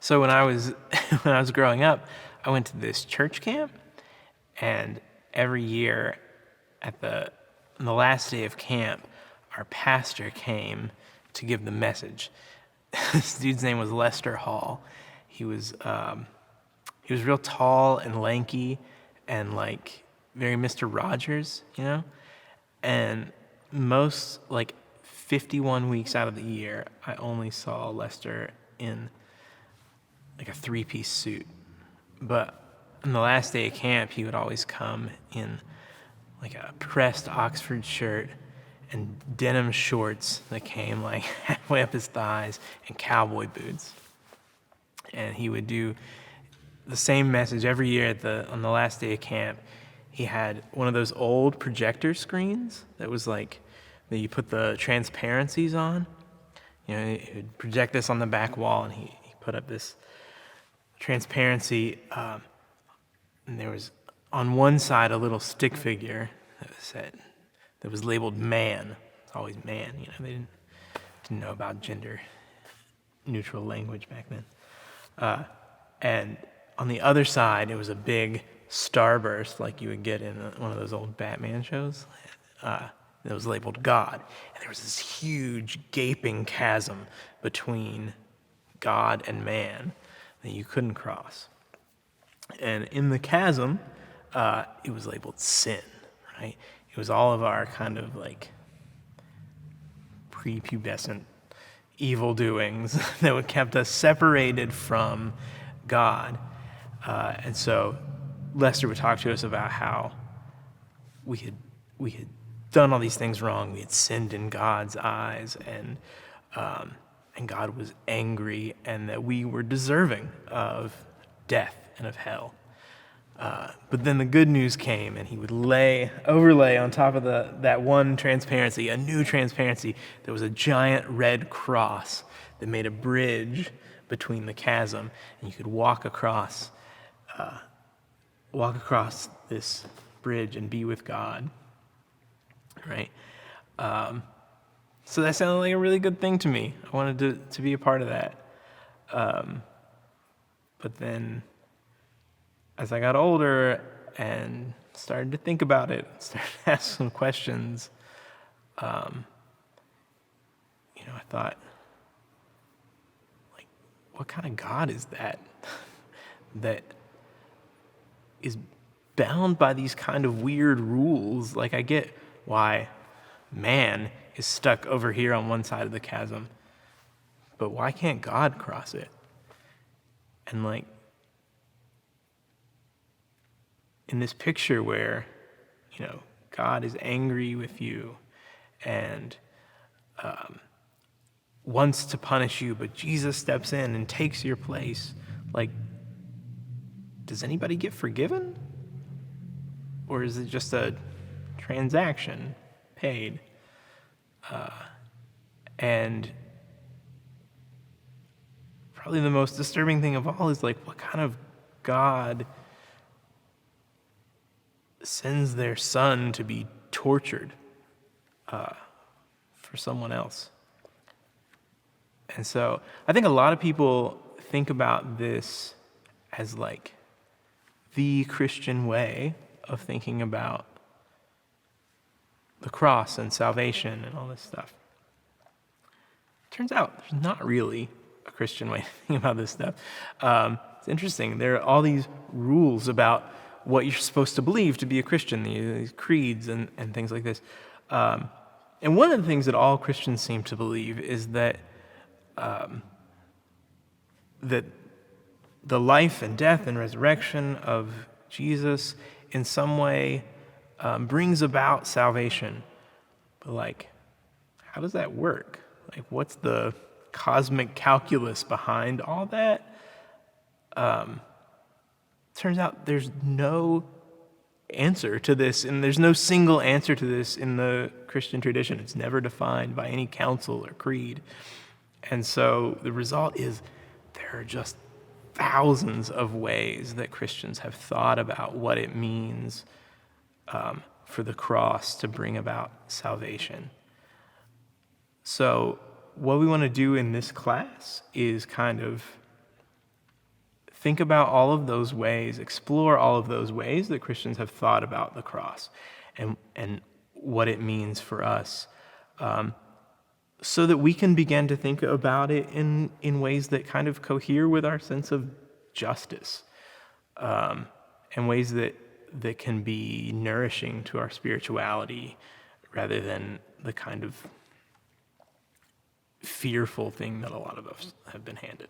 So when I was when I was growing up, I went to this church camp, and every year on the last day of camp, our pastor came to give the message. This dude's name was Lester Hall. He was real tall and lanky, and like very Mr. Rogers, you know. And most, like, 51 weeks out of the year, I only saw Lester in like a three-piece suit. But on the last day of camp, he would always come in like a pressed Oxford shirt and denim shorts that came like halfway up his thighs and cowboy boots. And he would do the same message every year on the last day of camp. He had one of those old projector screens that was like, that you put the transparencies on. You know, he would project this on the back wall, and he put up this transparency, and there was on one side a little stick figure that was labeled man. It's always man, you know. They didn't know about gender neutral language back then. And on the other side, it was a big starburst like you would get in one of those old Batman shows. That was labeled God. And there was this huge gaping chasm between God and man that you couldn't cross. And in the chasm, it was labeled sin, right? It was all of our kind of like prepubescent evil doings that kept us separated from God. And so Lester would talk to us about how we had done all these things wrong. We had sinned in God's eyes, and God was angry, and that we were deserving of death and of hell. But then the good news came, and he would overlay on top of that one transparency, a new transparency. There was a giant red cross that made a bridge between the chasm, and you could walk across this bridge and be with God, right? So that sounded like a really good thing to me. I wanted to be a part of that. But then, as I got older and started to think about it, started to ask some questions, I thought, like, what kind of God is that is bound by these kind of weird rules? Like, I get why man is stuck over here on one side of the chasm, but why can't God cross it? And like, in this picture where, God is angry with you and wants to punish you, but Jesus steps in and takes your place, like, does anybody get forgiven? Or is it just a transaction paid? And probably the most disturbing thing of all is, like, what kind of God sends their son to be tortured for someone else? And so I think a lot of people think about this as like the Christian way of thinking about the cross and salvation and all this stuff. Turns out there's not really a Christian way to think about this stuff. It's interesting. There are all these rules about what you're supposed to believe to be a Christian, these creeds and things like this. And one of the things that all Christians seem to believe is that that the life and death and resurrection of Jesus in some way brings about salvation. But like, how does that work? Like, what's the cosmic calculus behind all that? Turns out there's no answer to this, and there's no single answer to this in the Christian tradition. It's never defined by any council or creed. And so the result is there are just thousands of ways that Christians have thought about what it means for the cross to bring about salvation. So what we want to do in this class is kind of think about all of those ways, explore all of those ways that Christians have thought about the cross and what it means for us, so that we can begin to think about it in ways that kind of cohere with our sense of justice, and ways that can be nourishing to our spirituality rather than the kind of fearful thing that a lot of us have been handed.